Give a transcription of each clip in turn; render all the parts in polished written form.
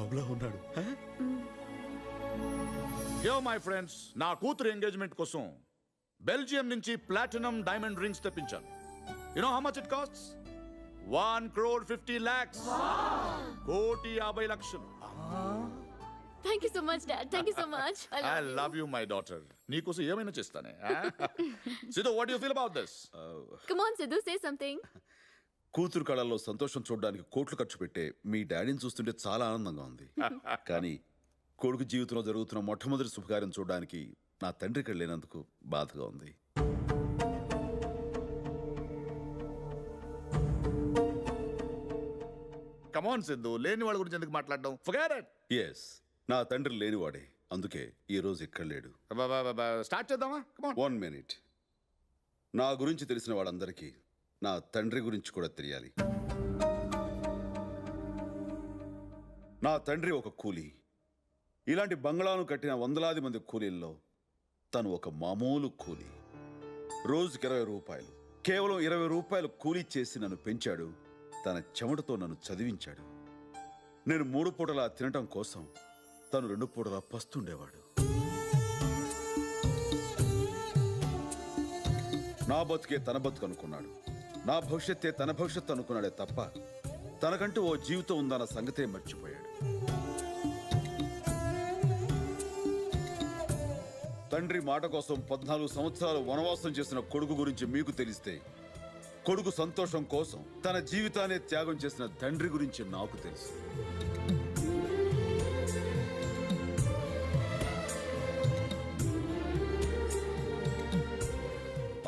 బాబులా ఉన్నాడు. Yo my friends, నా కూతురు ఎంగేజ్మెంట్ కోసం బెల్జియం నుంచి ప్లాటినం డైమండ్ రింగ్స్ తెప్పించాను. You know how much it costs? 1,50,00,000. 1,50,00,000. Thank you so much dad, thank you so much. I love you my daughter. నీకోసం ఏమైనా చేస్తానే. Siddhu, what you feel about this? Come on Siddhu, say something. కూతురు కళల్లో సంతోషం చూడడానికి కోట్లు ఖర్చు పెట్టే మీ డాడీని చూస్తుంటే చాలా ఆనందంగా ఉంది. కానీ కొడుకు జీవితంలో జరుగుతున్న మొట్టమొదటి శుభకార్యం చూడడానికి నా తండ్రి ఇక్కడ లేనందుకు బాధగా ఉంది. కమ్ ఆన్ సిద్ధు, లేని వాళ్ళ గురించి ఎందుకు మాట్లాడడం? Forget it. ఎస్, నా తండ్రి లేనివాడే, అందుకే ఈ రోజు ఇక్కడ లేడు. స్టార్ట్ చేద్దామా? Come on. 1 minute. నా గురించి తెలిసిన వాళ్ళందరికీ నా తండ్రి గురించి కూడా తెలియాలి. నా తండ్రి ఒక కూలీ. ఇలాంటి బంగ్లాను కట్టిన వందలాది మంది కూలీల్లో తను ఒక మామూలు కూలీ. రోజుకి 20 రూపాయలు, కేవలం 20 రూపాయలు కూలీ చేసి నన్ను పెంచాడు. తన చెమటతో నన్ను చదివించాడు. నేను 3 పూటలా తినటం కోసం తను 2 పూటలా పస్తుండేవాడు. నా బతుకే తన బతుకు అనుకున్నాడు. నా భవిష్యత్తే తన భవిష్యత్తు అనుకున్నాడే తప్ప తనకంటూ ఓ జీవితం ఉందన్న సంగతే మర్చిపోయాడు. తండ్రి మాట కోసం 14 సంవత్సరాలు వనవాసం చేసిన కొడుకు గురించి మీకు తెలిస్తే, కొడుకు సంతోషం కోసం తన జీవితాన్ని త్యాగం చేసిన తండ్రి గురించి నాకు తెలుసు.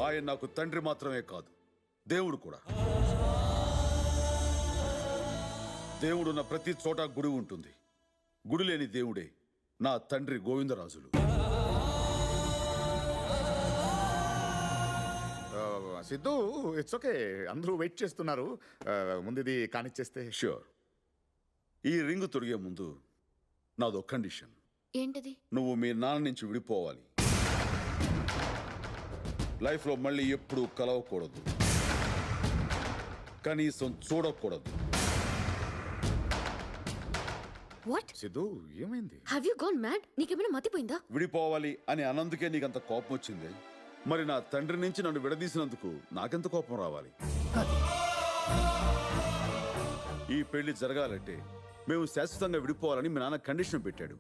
ఆయన నాకు తండ్రి మాత్రమే కాదు, దేవుడు కూడా. దేవుడున్న ప్రతి చోట గుడి ఉంటుంది. గుడి లేని దేవుడే నా తండ్రి గోవిందరాజులు. సిద్ధు, ఇట్స్ ఓకే, అందరూ వెయిట్ చేస్తున్నారు. ముందు ఇది కానిచ్చేస్తే. ష్యూర్. ఈ రింగు తొడిగే ముందు నాదో కండిషన్. ఏంటది? నువ్వు మీ నాన్న నుంచి విడిపోవాలి. లైఫ్లో మళ్ళీ ఎప్పుడూ కలవకూడదు, కనీసం చూడకూడదు. వాట్? సిద్ధు, ఏమైంది? Have you gone mad? నీకేమైనా మతిపోయిందా? విడిపోవాలి అని అన్నందుకే నీకంత కోపం వచ్చింది. మరి నా తండ్రి నుంచి నన్ను విడదీసినందుకు నాకెంత కోపం రావాలి? ఈ పెళ్లి జరగాలంటే మేము శాశ్వతంగా విడిపోవాలని మీ నాన్న కండిషన్ పెట్టాడు.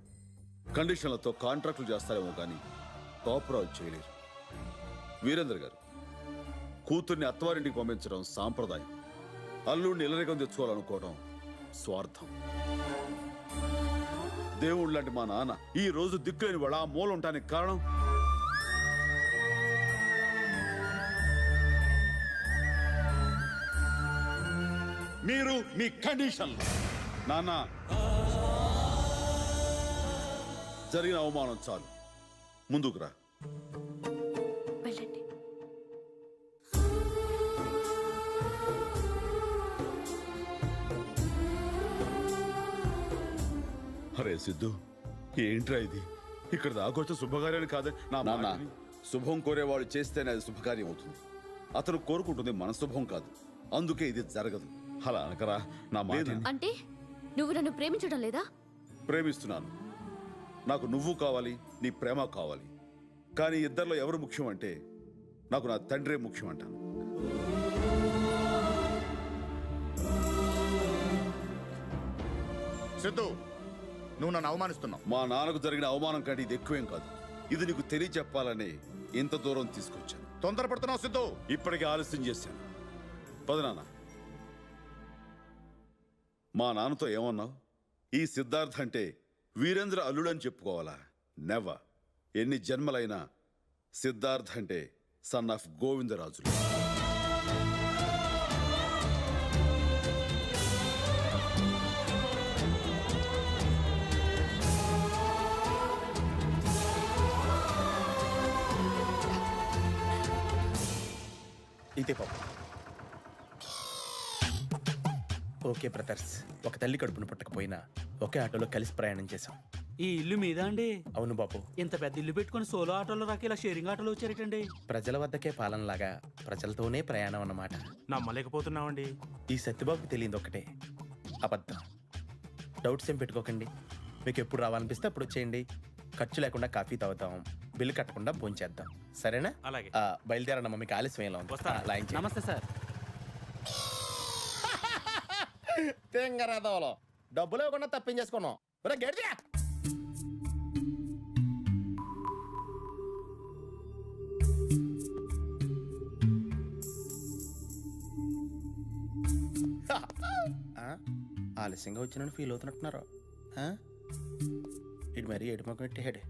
కండిషన్లతో కాంట్రాక్టులు చేస్తారేమో కానీ కాపురాలు చేయలేరు. వీరేంద్ర గారు, కూతుర్ని అత్తవారింటికి పంపించడం సాంప్రదాయం. అల్లుడిని ఇల్లరికం తెచ్చుకోవాలనుకోవడం స్వార్థం. దేవుడు లాంటి మా నాన్న ఈ రోజు దిక్కులేని వాడు ఆ మూల ఉండటానికి కారణం మీరు, మీ కండిషన్. నాన్న, జరిగిన అవమానం చాలు, ముందుకు రా. వెళ్ళండి. అరే సిద్ధు, ఏంట్రా ఇది? ఇక్కడ దాకొచ్చే శుభకార్యాలు కాదే. నాన్న, శుభం కోరేవాడు చేస్తేనే అది శుభకార్యం అవుతుంది. అతను కోరుకుంటుంది మన శుభం కాదు, అందుకే ఇది జరగదు. అలా అనకరా నా మాట. అంటే నువ్వు నన్ను ప్రేమించడం లేదా? ప్రేమిస్తున్నాను. నాకు నువ్వు కావాలి, నీ ప్రేమ కావాలి. కానీ ఇద్దరిలో ఎవరు ముఖ్యం అంటే నాకు నా తండ్రే ముఖ్యం అంటాను. సిద్ధు, నువ్వు నన్ను అవమానిస్తున్నావు. మా నాన్నకు జరిగిన అవమానం కంటే ఇది ఎక్కువేం కాదు. ఇది నీకు తెలియచెప్పాలని ఇంత దూరం తీసుకొచ్చాను. తొందరపడుతున్నావు సిద్ధు. ఇప్పటికే ఆలస్యం చేశాను. పద నాన్న. మా నాన్నతో ఏమన్నావు? ఈ సిద్ధార్థ అంటే వీరేంద్ర అల్లుడని చెప్పుకోవాలా? నెవర్. ఎన్ని జన్మలైనా సిద్ధార్థ అంటే సన్ ఆఫ్ గోవిందరాజులు. ఇదే పాప. ఓకే బ్రదర్స్, ఒక తల్లి కడుపును పుట్టకపోయినా ఒకే ఆటోలో కలిసి ప్రయాణం చేశాం. ఈ ఇల్లు మీద అండి? అవును బాబు. ఇంత పెద్ద ఇల్లు పెట్టుకుని సోలో ఆటోలో రాక ఇలా షేరింగ్ ఆటోలో వచ్చారేటండి? ప్రజల వద్దకే పాలనలాగా ప్రజలతోనే ప్రయాణం అన్నమాట. నమ్మలేకపోతున్నామండి. ఈ సత్యబాబుకి తెలియదు ఒకటే, అబద్ధం. డౌట్స్ ఏం పెట్టుకోకండి. మీకు ఎప్పుడు రావాలనిపిస్తే అప్పుడు వచ్చేయండి. ఖర్చు లేకుండా కాఫీ తాగుతాం, బిల్లు కట్టకుండా భోంచేద్దాం. సరేనా? అలాగే. బయలుదేరమ్మా, మీకు ఆలస్యం ఎలా ఉంది? వస్తాను. లైన్ చేయండి. నమస్తే సార్. తెంగరాదవలో డబ్బులు ఇవ్వకుండా తప్పించేసుకున్నాం. ఒరే గడిచిరా. ఆలస్యంగా వచ్చినని ఫీల్ అవుతున్నట్టున్నారు. ఇటు మరీ ఎడుమొక్క పెట్టాడు.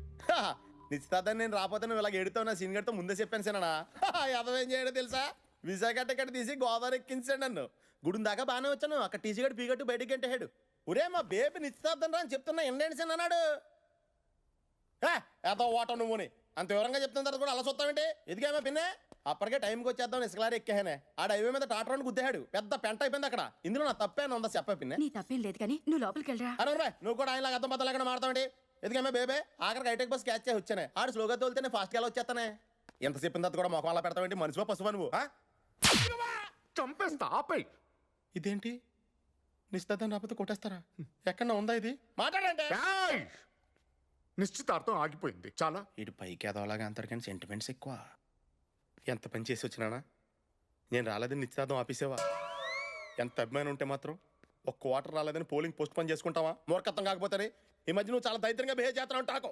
నిశ్చితార్థాన్ని నేను రాకపోతే నువ్వు ఇలాగ ఎడుతావు నా సీన్ గడితో ముందే చెప్పాను సేనా. అదవేం చేయడం తెలుసా, విశాఖ టికెట్ తీసి గోదావరి ఎక్కించాడు నన్ను. గుడి దాకా బాగానే వచ్చాను, అక్కడ టీసీ గడు పీగట్టు బయటికి గంటేహాడు. ఒరే మా బేబీ నిశ్చితార్థం రా అని చెప్తున్నా ఎండేంటి సేన అన్నాడు. ఏదో ఓట నువ్వుని అంత వివరంగా చెప్తున్న తర్వాత కూడా అలా చూస్తావేంటి? ఎదిగామా పిన్నే అప్పటికే టైంకి వచ్చేద్దాం ఇసుకలారి ఎక్కేహానే. ఆ హైవే మీద టాటరాన్ని గుద్దేహాడు, పెద్ద పెంట అయిపోయింది అక్కడ. ఇందులో నా తప్పేనా ఉందా చెప్పా పిన్నే? నీ తప్పేం లేదు కానీ నువ్వు లోపలికి వెళ్ళరా. అరే నువ్వు కూడా ఆయన అర్థం పద్ధతి లేకుండా మాడతావండి. ఎదిగామే బేబే ఆఖరికి హైటెక్ బస్ క్యాచ్ చేసి వచ్చానే. ఆడు స్లోగా తోలితేనే ఫాస్ట్గా వచ్చేస్తానే. ఎంత చెప్పిన తర్వాత కూడా మొఖం అలా పెడతావేంటి? మనిషివా పశువా నువ్వు? చంపేస్తా ఆపై. ఇదేంటి నిశ్చితార్థం రాకపోతే కొట్టేస్తారా? ఎక్కడ ఉందా ఇది? మాట్లాడంటే ఏయ్! నిశ్చితార్థం ఆగిపోయింది చాలా. ఇటు పైకి ఎదవలాగా అంటారు కానీ సెంటిమెంట్స్ ఎక్కువ. ఎంత పని చేసి వచ్చినానా? నేను రాలేదని నిశ్చితార్థం ఆపేసేవా? ఎంత అభిమానం ఉంటే మాత్రం ఒక్క వాటర్ రాలేదని పోలింగ్ పోస్ట్ పోన్ చేసుకుంటావా? మూర్ఖత్వం కాకపోతే ఈ మధ్య నువ్వు చాలా దైత్యంగా బిహేవ్ చేస్తున్నావు. టాకో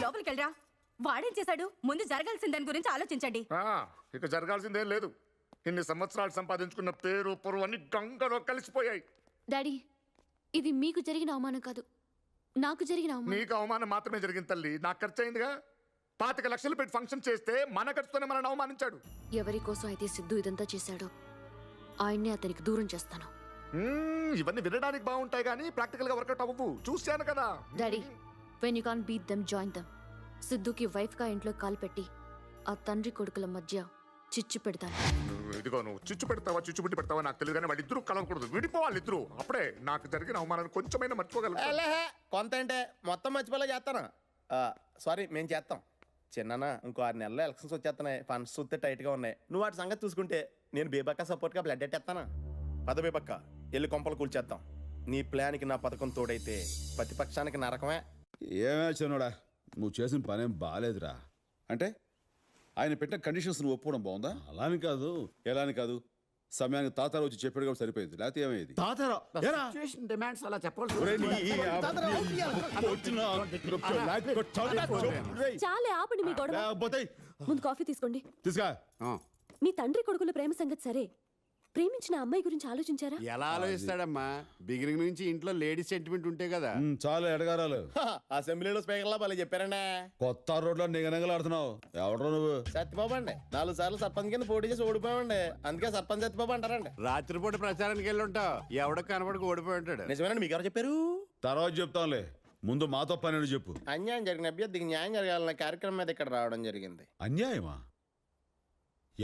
లోపలికి వెళ్ళరా. వాడేం చేశాడు? ముందు జరగాల్సిన దాని గురించి ఆలోచించండి. ఇక జరగాల్సిందేం లేదు. ఇన్ని సంవత్సరాలు సంపాదించుకున్న పేరు పొరువు అన్ని గంగలో కలిసిపోయాయి. డాడీ, ఇది మీకు జరిగిన అవమానం కాదు, నాకు జరిగిన అవమానం. నీకు అవమానం మాత్రమే జరిగింది తల్లి. నాకు ఖర్చు అయిందిగా. 25 లక్షలు పెట్టి ఫంక్షన్ చేస్తే మన ఖర్చుతోనే మనల్ని అవమానించాడు. ఎవరి కోసం అయితే సిద్ధు ఇదంతా చేశాడో ఆయన్నే అతనికి దూరం చేస్తాను. ఇవన్నీ వినడానికి బాగుంటాయి కానీ ప్రాక్టికల్ గా వర్కౌట్ అవ్వవు. చూశాను కదా daddy, when you can't beat them join them. సిద్ధుకి వైఫ్ గా ఇంట్లో కాలు పెట్టి ఆ తండ్రి కొడుకుల మధ్య చిచ్చు పెడతాను. ఇదిగో నువ్వు చిచ్చు పెడతావా చిచ్చు పెట్టి పెడతావా నాకు తెలియదు కానీ వాళ్ళిద్దరూ కలవకూడదు, విడిపోవాలి ఇద్దరు. అప్పుడే నాకు జరిగిన అవమానాన్ని కొంచెమైనా మర్చిపోగలను. కొంత అంటే మొత్తం మర్చిపోలే చేస్తాను. సారీ మేము చేస్తాం. చిన్న ఇంకో 6 నెలల్లో ఎలక్షన్స్ వచ్చేస్తున్నాయి, ఫండ్స్ చూస్తే టైట్గా ఉన్నాయి. నువ్వు వాటి సంగతి చూసుకుంటే నేను బేబక్క సపోర్ట్గా బ్లడ్ ఎట్టేస్తాను. పద బేబక్క ఎల్లు కొంపలు కూల్చేద్దాం. నీ ప్లాన్కి నా పథకం తోడైతే ప్రతిపక్షానికి నరకమే. ఏమే చిన్నోడా, నువ్వు చేసిన పనేం బాగాలేదురా. అంటే ఆయన పెట్టిన కండిషన్స్ నువ్వు ఒప్పుకోవడం బాగుందా? అలాని కాదు, ఎలా అని కాదు, సమయానికి తాతారా వచ్చి చెప్పాడు కాబట్టి సరిపోయింది. లేకపోతే ఏమయ్యేది? డిమాండ్స్ అలా చాలే ఆపండి మీ గొడవ. ముందు కాఫీ తీసుకోండి. తీసుకా. మీ తండ్రి కొడుకుల ప్రేమ సంగతి సరే, ప్రేమించిన అమ్మాయి గురించి ఆలోచించారా? ఎలా ఆలోచిస్తాడమ్మా? బిగినింగ్ నుంచి ఇంట్లో లేడీస్ సెంటిమెంట్ ఉంటే కదా. చాలా ఎడగారాలు. అసెంబ్లీలో స్పీకర్లా భలే చెప్పారండి. కొత్త రోడ్లో నిగనగలాడుతున్నావు. ఎవడో నువ్వు? సత్యబాబు అండి. 4 సార్లు సర్పంచ్ కింద పోటీ చేసి ఓడిపోయామండి, అందుకే సర్పంచ్ సత్యబాబు అంటారండి. రాత్రిపూట ప్రచారానికి వెళ్ళి ఉంటావు, ఎవడో కనబడికి ఓడిపోయి ఉంటాడు. నిజమేనండి. మీకు ఎవరు చెప్పారు? తర్వాత చెప్తాంలే, ముందు మాతో పని చెప్పు. అన్యాయం జరిగిన అభ్యర్థికి న్యాయం జరగాలన్న కార్యక్రమం మీద ఇక్కడ రావడం జరిగింది. అన్యాయమా?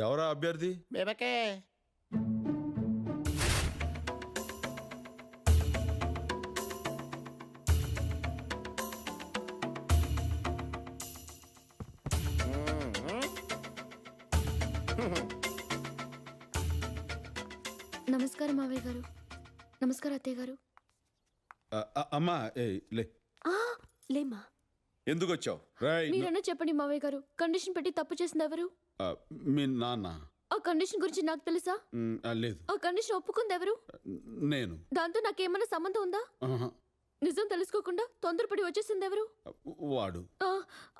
ఎవరా అభ్యర్థి? బేబకే. నమస్కారం మావయ్య గారు. నమస్కారం అత్తయ్య గారు. అమ్మా లే. లేమ్మా. ఎందుకు వచ్చావు? మీరన్నా చెప్పండి మావయ్య గారు, కండిషన్ పెట్టి తప్పు చేసింది ఎవరు? మీ నాన్న. ఆ కండిషన్ గురించి నాకు తెలుసా? లేదు. ఆ కండిషన్ ఒప్పుకుంది ఎవరు? నేను. దాంతో నాకేమన్నా సంబంధం ఉందా? నిజం తెలుసుకోకుండా తొందరపడి వచ్చేసింది ఎవరు? వాడు.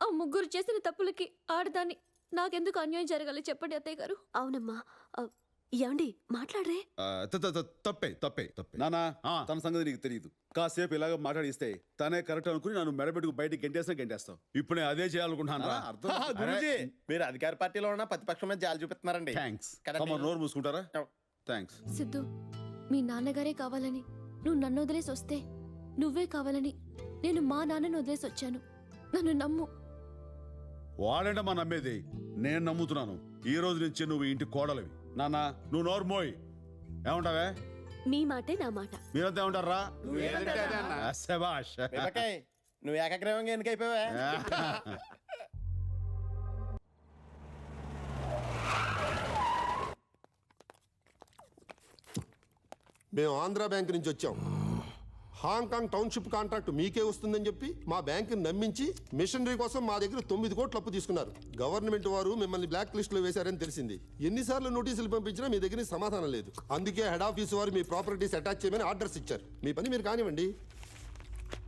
ఆ ముగ్గురు చేసిన తప్పులకి ఆడదాన్ని నాకెందుకు అన్యాయం జరగాలి చెప్పండి అత్తయ్య గారు. అవునమ్మా. ఏమండి మాట్లాడరే? తప్పే తప్పే తప్పే. నానా, తన సంగతి నీకు తెలియదు. కాసేపు ఇలాగ మాట్లాడిస్తే తనే కరెక్ట్ అనుకుని నన్ను మెడబెట్టుకు బయటికి గెంటేస్తావు. ఇప్పుడు నేను అదే చేయాలనుకుంటున్నాను. గురూజీ, మీరు అధికార పార్టీలో ఉన్న ప్రతిపక్షం మీద జాలి చూపిస్తున్నారండి. థ్యాంక్స్. నోరు మూసుకుంటారా? థ్యాంక్స్. సిద్ధు, మీ నాన్నగారే కావాలని నువ్వు నన్ను వదిలేసి వస్తే, నువ్వే కావాలని నేను మా నాన్నను వదిలేసి వచ్చాను. నన్ను నమ్ము. వాడంటే మా నమ్మేది. నేను నమ్ముతున్నాను. ఈ రోజు నుంచి నువ్వు ఇంటి కోడలివి. నాన్న, నువ్వు నోరు మోయ్. ఏమంటావే? మీ మాటే నా మాట. మీరంతా ఏమంటారా? నువ్వు ఏకగ్రీవంగా ఎన్నికైపోయావా? మేము ఆంధ్ర బ్యాంక్ నుంచి వచ్చాం. హాంకాంగ్ టౌన్షిప్ కాంట్రాక్ట్ మీకే వస్తుందని చెప్పి మా బ్యాంకుని నమ్మించి మిషనరీ కోసం మా దగ్గర 9 కోట్లు అప్పు తీసుకున్నారు. గవర్నమెంట్ వారు మిమ్మల్ని బ్లాక్ లిస్ట్ లో వేశారని తెలిసింది. ఎన్నిసార్లు నోటీసులు పంపించినా మీ దగ్గర సమాధానం లేదు. అందుకే హెడ్ ఆఫీస్ వారు మీ ప్రాపర్టీస్ అటాచ్ చేయమని ఆర్డర్స్ ఇచ్చారు. మీ పని మీరు కానివ్వండి.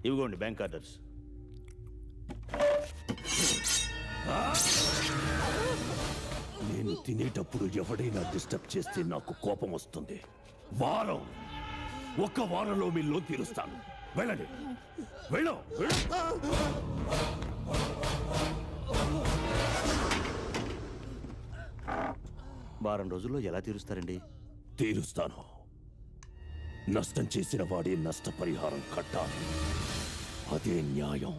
ఇవ్వండి బ్యాంక్ ఆర్డర్స్. నేను తినేటప్పుడు ఎవడైనా డిస్టర్బ్ చేస్తే నాకు కోపం వస్తుంది. ఒక్క వారంలో మీ లోన్ తీరుస్తాను. వెళ్ళండి, వెళ్ళు. వారం రోజుల్లో ఎలా తీరుస్తారండి? తీరుస్తాను. నష్టం చేసిన వాడే నష్టపరిహారం కట్టాలి. అదే న్యాయం.